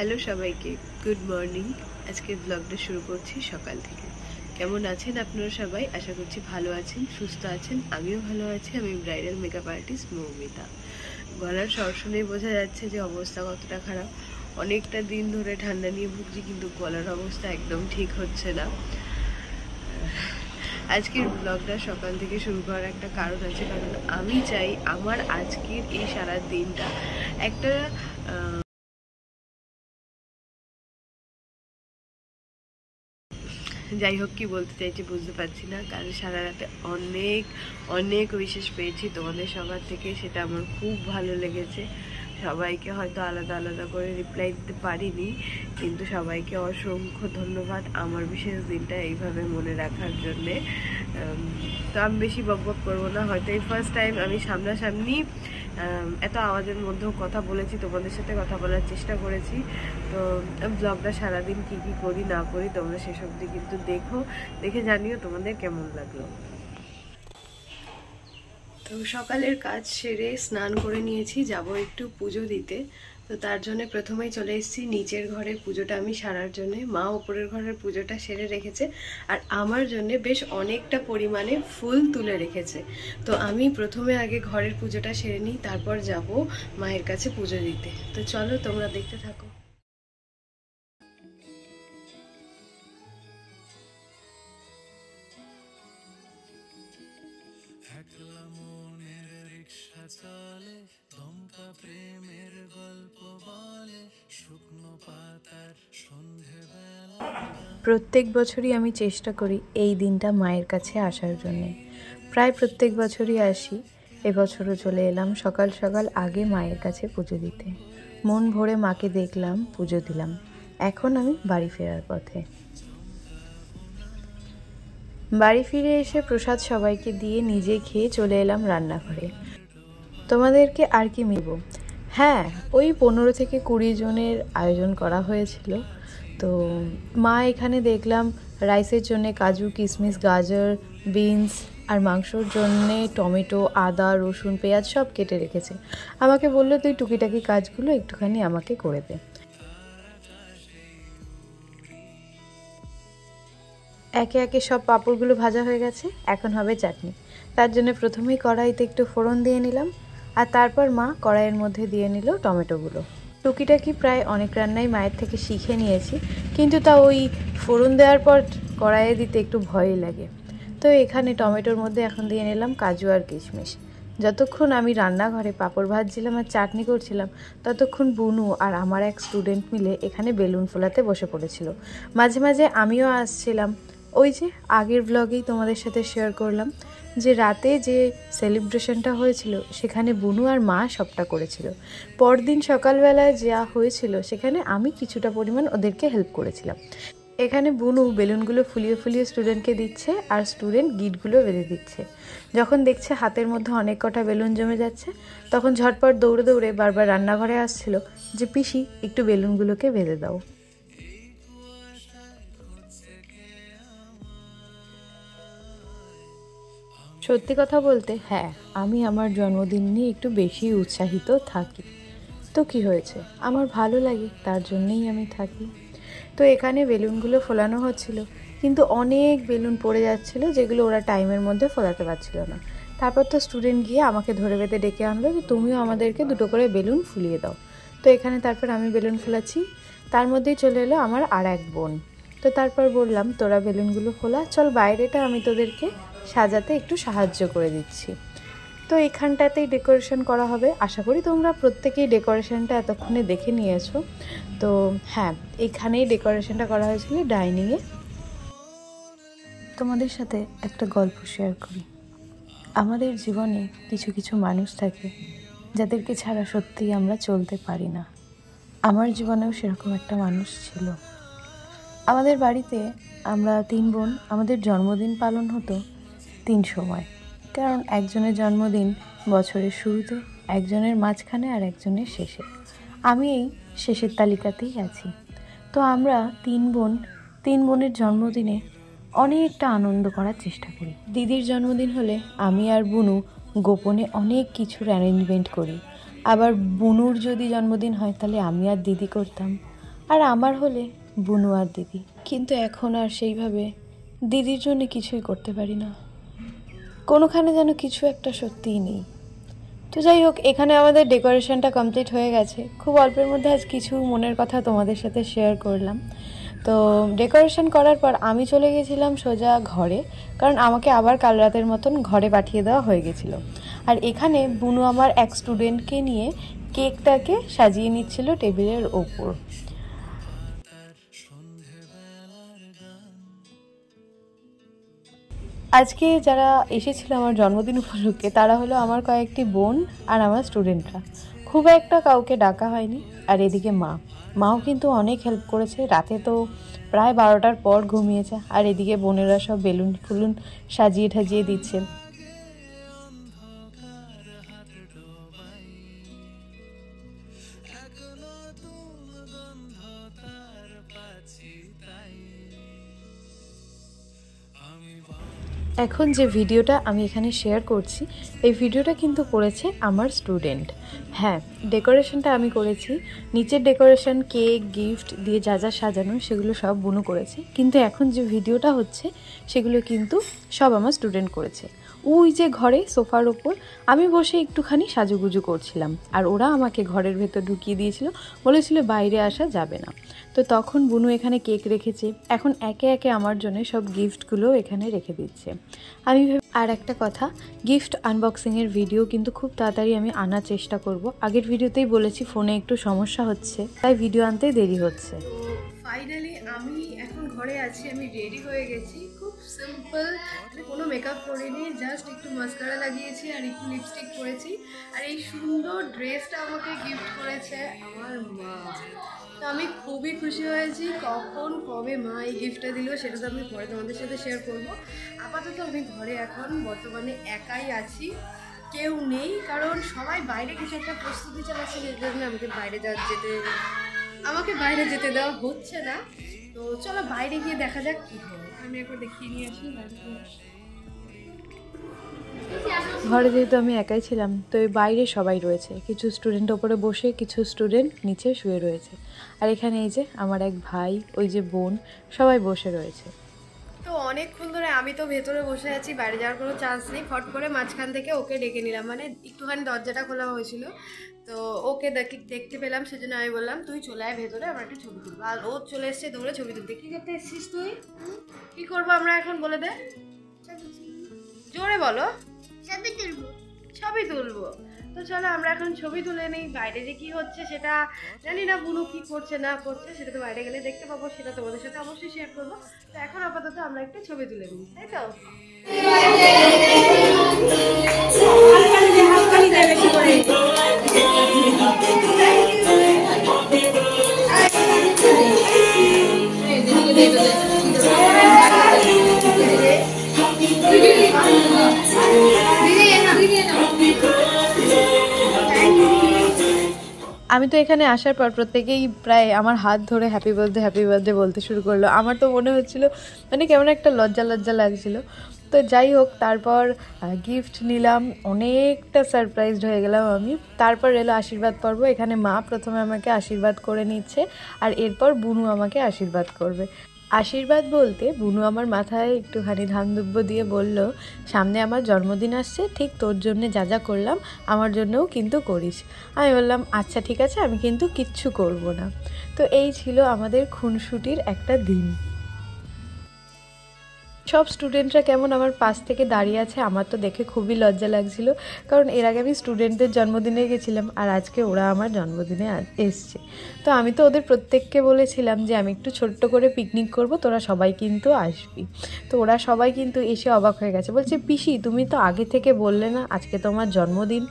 Hello সবাইকে, good morning. আজকের ব্লগটা শুরু করছি সকাল থেকে। কেমন আছেন আপনারা সবাই? আশা করছি ভালো আছেন, সুস্থ আছেন। আমিও ভালো আছি। আমি ব্রাইডাল মেকআপ আর্টিস্ট মৌমিতা। গলার স্বর শুনেই বোঝা যাচ্ছে যে অবস্থা কতটা খারাপ। অনেকটা দিন ধরে ঠান্ডা নিয়ে ভুগছি, কিন্তু গলার অবস্থা একদম ঠিক হচ্ছে না। আজকের ব্লগটা সকাল থেকে শুরু করার একটা কারণ আছে, কারণ আমি চাই আমার আজকের এই সারা দিনটা একটা যাই হোক, কি বলতে চাইছি বুঝতে পারছি না, কারণ সারা রাতে অনেক অনেক উইশেস পেয়েছি তোমাদের সবার থেকে। সেটা আমার খুব ভালো লেগেছে। সবাইকে হয়তো আলাদা আলাদা করে রিপ্লাই দিতে পারিনি, কিন্তু সবাইকে অসংখ্য ধন্যবাদ আমার বিশেষ দিনটা এইভাবে মনে রাখার জন্যে। তো আমি বেশি বকবক করবো না। হয়তো এই ফার্স্ট টাইম আমি সামনাসামনি এত আওয়াজের মধ্যেও কথা বলেছি, তোমাদের সাথে কথা বলার চেষ্টা করেছি। তো ব্লগটা সারাদিন কি কি করি না করি তোমরা সেসব দিয়ে কিন্তু দেখে জানিও তোমাদের কেমন লাগলো। তো সকালের কাজ সেরে স্নান করে নিয়েছি, যাব একটু পুজো দিতে। তো তার জন্য প্রথমেই চলে এসেছি নিচের ঘরের পুজোটা আমি সারার জন্য। মা ওপরের ঘরের পুজোটা সেরে রেখেছে, আর আমার জন্য বেশ অনেকটা পরিমাণে ফুল তুলে রেখেছে। তো আমি প্রথমে আগে ঘরের পুজোটা সেরে নিই, তারপর যাব মায়ের কাছে পুজো দিতে। তো চলো তোমরা দেখতে থাকো। চলে দমকা প্রেমের গল্প বলে শুকনো পাতার সন্ধেবেলা। প্রত্যেক বছরই আমি চেষ্টা করি এই দিনটা মায়ের কাছে আসার জন্যে। প্রায় প্রত্যেক বছরই আসি। এবছরও চলে এলাম সকাল সকাল আগে মায়ের কাছে পুজো দিতে। মন ভরে মাকে দেখলাম, পুজো দিলাম। এখন আমি বাড়ি ফেরার পথে। বাড়ি ফিরে এসে প্রসাদ সবাইকে দিয়ে নিজে খেয়ে চলে এলাম রান্নাঘরে। তোমাদেরকে আর কি মিলব? হ্যাঁ, ওই 15 থেকে 20 জনের আয়োজন করা হয়েছিল। তো মা এখানে দেখলাম রাইসের জন্যে কাজু, কিশমিশ, গাজর, বিনস আর মাংসর জন্যে টমেটো, আদা, রসুন, পেঁয়াজ সব কেটে রেখেছে। আমাকে বললো তুই টুকিটাকি কাজগুলো একটুখানি আমাকে করে দে। একে একে সব পাঁপড়গুলো ভাজা হয়ে গেছে, এখন হবে চাটনি। তার জন্য প্রথমেই কড়াইতে একটু ফোড়ন দিয়ে নিলাম, আর তারপর মা কড়াইয়ের মধ্যে দিয়ে নিল টমেটোগুলো। টুকিটাকি প্রায় অনেক রান্নাই মায়ের থেকে শিখে নিয়েছি, কিন্তু তা ওই ফোড়ন দেওয়ার পর কড়াইয়ে দিতে একটু ভয়ই লাগে। তো এখানে টমেটোর মধ্যে এখন দিয়ে নিলাম কাজু আর কিশমিশ। যতক্ষণ আমি রান্নাঘরে পাঁপড় ভাজছিলাম আর চাটনি করছিলাম, ততক্ষণ বুনু আর আমার এক স্টুডেন্ট মিলে এখানে বেলুন ফোলাতে বসে পড়েছিল। মাঝে মাঝে আমিও আসছিলাম। ওই যে আগের ব্লগেই তোমাদের সাথে শেয়ার করলাম যে রাতে যে সেলিব্রেশনটা হয়েছিল সেখানে বুনু আর মা সবটা করেছিল। পরদিন সকালবেলায় যা হয়েছিল সেখানে আমি কিছুটা পরিমাণ ওদেরকে হেল্প করেছিলাম। এখানে বুনু বেলুনগুলো ফুলিয়ে ফুলিয়ে স্টুডেন্টকে দিচ্ছে, আর স্টুডেন্ট গিটগুলো বেঁধে দিচ্ছে। যখন দেখছে হাতের মধ্যে অনেক কটা বেলুন জমে যাচ্ছে, তখন ঝটপট দৌড়ে দৌড়ে বারবার রান্নাঘরে আসছিল যে পিসি একটু বেলুনগুলোকে বেঁধে দাও। সত্যি কথা বলতে হ্যাঁ, আমি আমার জন্মদিন নিয়ে একটু বেশি উৎসাহিত থাকি। তো কি হয়েছে, আমার ভালো লাগে, তার জন্যেই আমি থাকি। তো এখানে বেলুনগুলো ফোলানো হচ্ছিল, কিন্তু অনেক বেলুন পড়ে যাচ্ছিলো যেগুলো ওরা টাইমের মধ্যে ফোলাতে পারছিল না। তারপর তো স্টুডেন্ট গিয়ে আমাকে ধরে বেঁধে ডেকে আনলো যে তুমিও আমাদেরকে 2টো করে বেলুন ফুলিয়ে দাও। তো এখানে তারপর আমি বেলুন ফোলাচ্ছি, তার মধ্যেই চলে এলো আমার আর এক বোন। তো তারপর বললাম তোরা বেলুনগুলো ফোলা, চল বাইরেটা আমি তোদেরকে সাজাতে একটু সাহায্য করে দিচ্ছি। তো এখানটাতেই ডেকোরেশন করা হবে। আশা করি তোমরা প্রত্যেকেই ডেকোরেশনটা এতক্ষণে দেখে নিয়েছো। তো হ্যাঁ, এখানেই ডেকোরেশনটা করা হয়েছিল ডাইনিংয়ে। তোমাদের সাথে একটা গল্প শেয়ার করি। আমাদের জীবনে কিছু কিছু মানুষ থাকে যাদেরকে ছাড়া সত্যিই আমরা চলতে পারি না। আমার জীবনেও সেরকম একটা মানুষ ছিল। আমাদের বাড়িতে আমরা 3 বোন, আমাদের জন্মদিন পালন হতো 3 সময়। কারণ একজনের জন্মদিন বছরের শুরুতে, একজনের মাঝখানে আর একজনের শেষে। আমি এই শেষের তালিকাতেই আছি। তো আমরা 3 বোনের জন্মদিনে অনেকটা আনন্দ করার চেষ্টা করি। দিদির জন্মদিন হলে আমি আর বুনু গোপনে অনেক কিছুর অ্যারেঞ্জমেন্ট করি। আবার বুনুর যদি জন্মদিন হয় তাহলে আমি আর দিদি করতাম। আর আমার হলে বুনু আর দিদি। কিন্তু এখন আর সেইভাবে দিদির জন্য কিছুই করতে পারি না, কোনোখানে যেন কিছু একটা সত্যিই নেই। তো যাই হোক, এখানে আমাদের ডেকোরেশনটা কমপ্লিট হয়ে গেছে। খুব অল্পের মধ্যে আজ কিছু মনের কথা তোমাদের সাথে শেয়ার করলাম। তো ডেকোরেশন করার পর আমি চলে গেছিলাম সোজা ঘরে, কারণ আমাকে আবার কাল রাতের মতন ঘরে পাঠিয়ে দেওয়া হয়ে গেছিলো। আর এখানে বুনু আমার এক স্টুডেন্টকে নিয়ে কেকটাকে সাজিয়ে নিচ্ছিল টেবিলের ওপর। আজকে যারা এসেছিল আমার জন্মদিন উপলক্ষে তারা হলো আমার কয়েকটি বোন আর আমার স্টুডেন্টরা। খুব একটা কাউকে ডাকা হয়নি। আর এদিকে মাও কিন্তু অনেক হেল্প করেছে। রাতে তো প্রায় 12টার পর ঘুমিয়েছে। আর এদিকে বোনেরা সব বেলুন ফুলুন সাজিয়ে ঠাজিয়ে দিচ্ছে। এখন যে ভিডিওটা আমি এখানে শেয়ার করছি, এই ভিডিওটা কিন্তু করেছে আমার স্টুডেন্ট। হ্যাঁ, ডেকোরেশনটা আমি করেছি। নিচের ডেকোরেশন, কেক, গিফট দিয়ে যা যা সাজানো সেগুলো সব বুনু করেছে। কিন্তু এখন যে ভিডিওটা হচ্ছে সেগুলো কিন্তু সব আমার স্টুডেন্ট করেছে। ওই যে ঘরে সোফার ওপর আমি বসে একটুখানি সাজুগুজু করছিলাম, আর ওরা আমাকে ঘরের ভেতর ঢুকিয়ে দিয়েছিল, বলেছিল বাইরে আসা যাবে না। তো তখন বুনু এখানে কেক রেখেছে। এখন একে একে আমার জন্য সব গিফটগুলো এখানে রেখে দিচ্ছে। আমি আর একটা কথা, গিফট আনবক্সিংয়ের ভিডিও কিন্তু খুব তাড়াতাড়ি আমি আনার চেষ্টা করব। আগের ভিডিওতেই বলেছি ফোনে একটু সমস্যা হচ্ছে, তাই ভিডিও আনতে দেরি হচ্ছে। ফাইনালি আমি এখন ঘরে আছি, আমি রেডি হয়ে গেছি। খুব সিম্পল, কোনো মেকআপ করিনি, জাস্ট একটু মাস্কারা লাগিয়েছি আর একটু লিপস্টিক পরেছি। আর এই সুন্দর ড্রেসটা আমাকে গিফট করেছে আমার মা। তো আমি খুবই খুশি হয়েছি। কখন কবে মা এই গিফটটা দিল সেটা তো আমি পরে তোমাদের সাথে শেয়ার করব। আপাতত আমি ঘরে এখন বর্তমানে একাই আছি, কেউ নেই, কারণ সবাই বাইরে কিছু একটা প্রস্তুতি চালাচ্ছে, যে জন্য আমাকে বাইরে যেতে দেওয়া হচ্ছে না। তো চলো বাইরে গিয়ে দেখা যাক কি হয়। আমি একবার দেখিয়ে নিয়ে আসি বাইরে। ঘরে যেহেতু আমি একাই ছিলাম, তো এই বাইরে সবাই রয়েছে। কিছু স্টুডেন্ট ওপরে বসে, কিছু স্টুডেন্ট নিচে শুয়ে রয়েছে। আর এখানে এই যে আমার এক ভাই, ওই যে বোন, সবাই বসে রয়েছে। তো অনেকক্ষণ ধরে আমি তো ভেতরে বসে আছি, বাইরে যাওয়ার কোনো চান্স নেই। ফট করে মাঝখান থেকে ওকে ডেকে নিলাম, মানে একটুখানি দরজাটা খোলা হয়েছিল, তো ওকে দেখতে পেলাম, সেজন্য আমি বললাম তুই চলে আয় ভেতরে, আমরা একটা ছবি তুলবো। আর ও চলে এসছে দৌড়ে ছবি তুলতে। কী করতে এসছিস তুই? কী করবো আমরা এখন বলে দে, জোরে বলো। ছবি তুলবো। তো চলো আমরা এখন ছবি তুলে নিই। বাইরে যে কি হচ্ছে সেটা জানি না, বুনু কি করছে না করছে সেটা তো বাইরে গেলে দেখতে পাবো, সেটা তোমাদের সাথে অবশ্যই শেয়ার করবো। তো এখন আপাতত আমরা একটা ছবি তুলে নিই, তাই তো? আমি তো এখানে আসার পর প্রত্যেকেই প্রায় আমার হাত ধরে হ্যাপি বার্থডে বলতে শুরু করলো। আমার তো মনে হচ্ছিল মানে কেমন একটা লজ্জা লাগছিল। তো যাই হোক, তারপর গিফট নিলাম, অনেকটা সারপ্রাইজড হয়ে গেলাম আমি। তারপর এলো আশীর্বাদ পর্ব। এখানে মা প্রথমে আমাকে আশীর্বাদ করে নিচ্ছে, আর এরপর বুনু আমাকে আশীর্বাদ করবে। আশীর্বাদ বলতে বুনু আমার মাথায় একটুখানি ধান দুব্য দিয়ে বলল, সামনে আমার জন্মদিন আসছে, ঠিক তোর জন্যে যা যা করলাম আমার জন্যও কিন্তু করিস। আমি বললাম আচ্ছা ঠিক আছে, আমি কিন্তু কিচ্ছু করব না। তো এই ছিল আমাদের খুনসুটির একটা দিন। সব স্টুডেন্টরা কেমন আমার পাশ থেকে দাঁড়িয়ে আছে, আমার তো দেখে খুবই লজ্জা লাগছিল, কারণ এর আগে আমি স্টুডেন্টদের জন্মদিনে গেছিলাম, আর আজকে ওরা আমার জন্মদিনে এসছে। তো আমি তো ওদের প্রত্যেককে বলেছিলাম যে আমি একটু ছোট্ট করে পিকনিক করব, তোরা সবাই কিন্তু আসবি। তো ওরা সবাই কিন্তু এসে অবাক হয়ে গেছে, বলছে পিসি তুমি তো আগে থেকে বললে না আজকে তোমার জন্মদিন।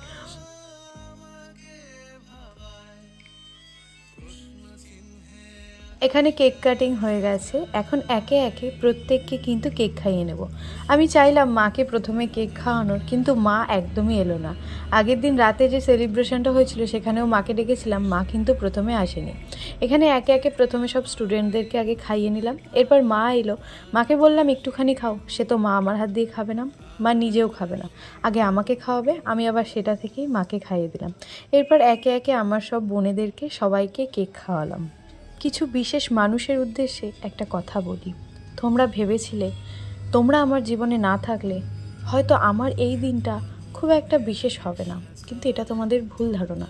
এখানে কেক কাটিং হয়ে গেছে, এখন একে একে প্রত্যেককে কিন্তু কেক খাইয়ে নেব। আমি চাইলাম মাকে প্রথমে কেক খাওয়ানোর, কিন্তু মা একদমই এলো না। আগের দিন রাতে যে সেলিব্রেশনটা হয়েছিল সেখানেও মাকে ডেকেছিলাম, মা কিন্তু প্রথমে আসেনি। এখানে একে একে প্রথমে সব স্টুডেন্টদেরকে আগে খাইয়ে নিলাম, এরপর মা এলো। মাকে বললাম একটুখানি খাও, সে তো মা আমার হাত দিয়ে খাবে না, মা নিজেও খাবে না, আগে আমাকে খাওয়াবে। আমি আবার সেটা থেকেই মাকে খাইয়ে দিলাম। এরপর একে একে আমার সব বোনেদেরকে সবাইকে কেক খাওয়ালাম। কিছু বিশেষ মানুষের উদ্দেশ্যে একটা কথা বলি। তোমরা ভেবেছিলে তোমরা আমার জীবনে না থাকলে হয়তো আমার এই দিনটা খুব একটা বিশেষ হবে না, কিন্তু এটা তোমাদের ভুল ধারণা।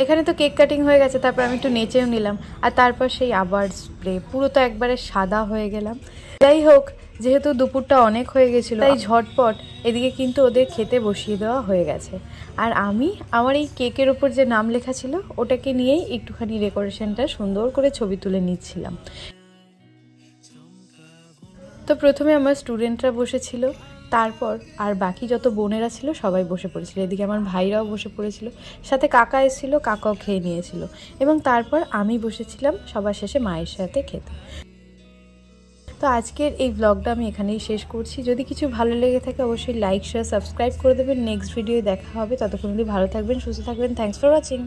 এখানে তো কেক কাটিং হয়ে গেছে, তারপর আমি একটু নেচেও নিলাম, আর তারপর সেই আবার স্প্রে, পুরো তো একবারে সাদা হয়ে গেলাম। যাই হোক, যেহেতু দুপুরটা অনেক হয়ে গেছিলো তাই ঝটপট এদিকে কিন্তু ওদের খেতে বসিয়ে দেওয়া হয়ে গেছে। আর আমি আমার এই কেকের ওপর যে নাম লেখা ছিল ওটাকে নিয়েই একটুখানি ডেকোরেশনটা সুন্দর করে ছবি তুলে নিচ্ছিলাম। তো প্রথমে আমার স্টুডেন্টরা বসেছিল, তারপর আর বাকি যত বোনেরা ছিল সবাই বসে পড়েছিল। এদিকে আমার ভাইরাও বসে পড়েছিল, সাথে কাকা এসেছিল, কাকাও খেয়ে নিয়েছিল, এবং তারপর আমি বসেছিলাম সবার শেষে মায়ের সাথে খেতে। তো আজকের এই ব্লগটা আমি এখানেই শেষ করছি। যদি কিছু ভালো লেগে থাকে অবশ্যই লাইক, শেয়ার, সাবস্ক্রাইব করে দেবেন। নেক্সট ভিডিওয়ে দেখা হবে, ততক্ষণ অবধি ভালো থাকবেন, সুস্থ থাকবেন। Thanks for watching.